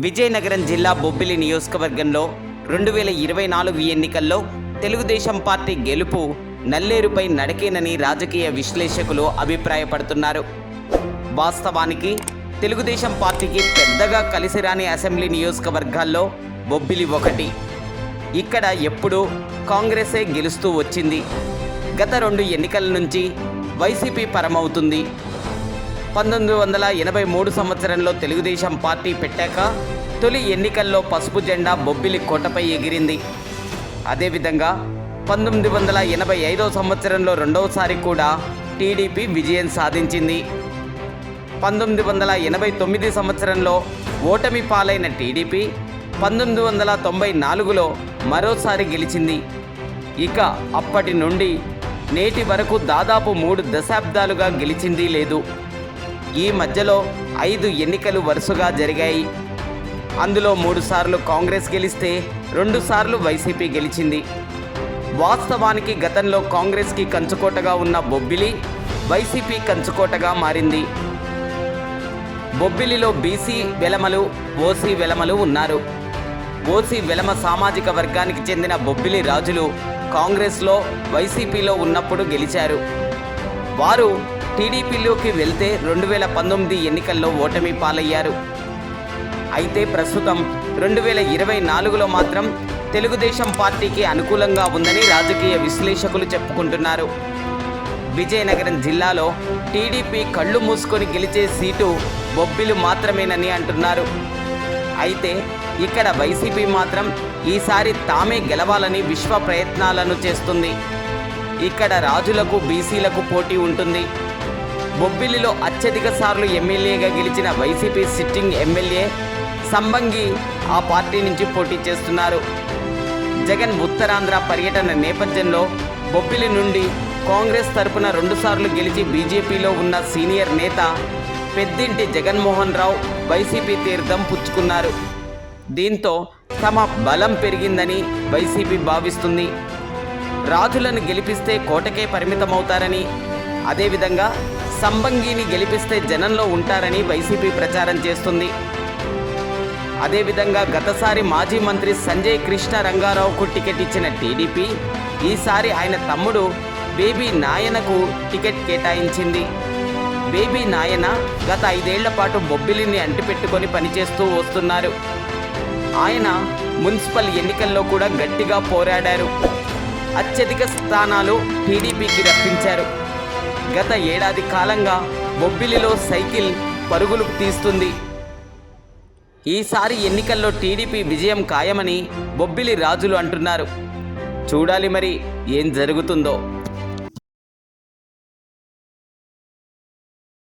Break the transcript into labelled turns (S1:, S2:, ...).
S1: విజయనగరం జిల్లా బొబ్బిలి నియోజకవర్గంలో 2024 ఎన్నికల్లో తెలుగుదేశం పార్టీ గెలుపు నల్లేరుపై నడకేనని రాజకీయ విశ్లేషకులు అభిప్రాయపడుతున్నారు. వాస్తవానికి తెలుగుదేశం పార్టీకి పెద్దగా కలిసిరాని అసెంబ్లీ నియోజకవర్గాల్లో బొబ్బిలి ఒకటి. ఇక్కడ ఎప్పుడూ కాంగ్రెసే గెలుస్తూ వచ్చింది. గత 2 ఎన్నికల నుంచి వైసీపీ పరమవుతుంది. 1983 సంవత్సరంలో తెలుగుదేశం పార్టీ పెట్టాక తొలి ఎన్నికల్లో పసుపు జెండా బొబ్బిలి కోటపై ఎగిరింది. అదేవిధంగా 1985 సంవత్సరంలో రెండవసారి కూడా టీడీపీ విజయం సాధించింది. 1989 సంవత్సరంలో ఓటమి పాలైన టీడీపీ 1994లో మరోసారి గెలిచింది. ఇక అప్పటి నుండి నేటి వరకు దాదాపు 3 దశాబ్దాలుగా గెలిచింది లేదు. ఈ మధ్యలో 5 ఎన్నికలు వరుసగా జరిగాయి. అందులో 3 సార్లు కాంగ్రెస్ గెలిస్తే 2 సార్లు వైసీపీ గెలిచింది. వాస్తవానికి గతంలో కాంగ్రెస్కి కంచుకోటగా ఉన్న బొబ్బిలి వైసీపీ కంచుకోటగా మారింది. బొబ్బిలిలో బీసీ వెలమలు, ఓసీ వెలమలు ఉన్నారు. ఓసీ వెలమ సామాజిక వర్గానికి చెందిన బొబ్బిలి రాజులు కాంగ్రెస్లో, వైసీపీలో ఉన్నప్పుడు గెలిచారు. వారు టీడీపీలోకి వెళ్తే 2019 ఎన్నికల్లో ఓటమి పాలయ్యారు. అయితే ప్రస్తుతం 2024లో మాత్రం తెలుగుదేశం పార్టీకి అనుకూలంగా ఉందని రాజకీయ విశ్లేషకులు చెప్పుకుంటున్నారు. విజయనగరం జిల్లాలో టీడీపీ కళ్ళు మూసుకొని గెలిచే సీటు బొబ్బిలి మాత్రమేనని అంటున్నారు. అయితే ఇక్కడ వైసీపీ మాత్రం ఈసారి తామే గెలవాలని విశ్వ ప్రయత్నాలను చేస్తుంది. ఇక్కడ రాజులకు, బీసీలకు పోటీ ఉంటుంది. బొబ్బిలిలో అత్యధిక సార్లు ఎమ్మెల్యేగా గెలిచిన వైసీపీ సిట్టింగ్ ఎమ్మెల్యే సంబంగి ఆ పార్టీ నుంచి పోటీ చేస్తున్నారు. జగన్ ఉత్తరాంధ్ర పర్యటన నేపథ్యంలో బొబ్బిలి నుండి కాంగ్రెస్ తరపున 2 సార్లు గెలిచి బీజేపీలో ఉన్న సీనియర్ నేత పెద్దింటి జగన్మోహన్ రావు వైసీపీ తీర్థం పుచ్చుకున్నారు. దీంతో తమ బలం పెరిగిందని వైసీపీ భావిస్తుంది. రాజులను గెలిపిస్తే కోటకే పరిమితమవుతారని, అదేవిధంగా సంబంగిని గెలిపిస్తే జనంలో ఉంటారని వైసీపీ ప్రచారం చేస్తుంది. అదేవిధంగా గతసారి మాజీ మంత్రి సంజయ్ కృష్ణ రంగారావుకు టికెట్ ఇచ్చిన టీడీపీ ఈసారి ఆయన తమ్ముడు బేబీ నాయనకు టికెట్ కేటాయించింది. బేబీ నాయన గత 5 ఏళ్ల పాటు బొబ్బిలిని అంటిపెట్టుకొని పనిచేస్తూ వస్తున్నారు. ఆయన మున్సిపల్ ఎన్నికల్లో కూడా గట్టిగా పోరాడారు. అత్యధిక స్థానాలు టీడీపీకి రప్పించారు. గత ఏడాది కాలంగా బొబ్బిలిలో సైకిల్ పరుగులు తీస్తుంది. ఈసారి ఎన్నికల్లో టీడీపీ విజయం ఖాయమని బొబ్బిలి రాజులు అంటున్నారు. చూడాలి మరి ఏం జరుగుతుందో.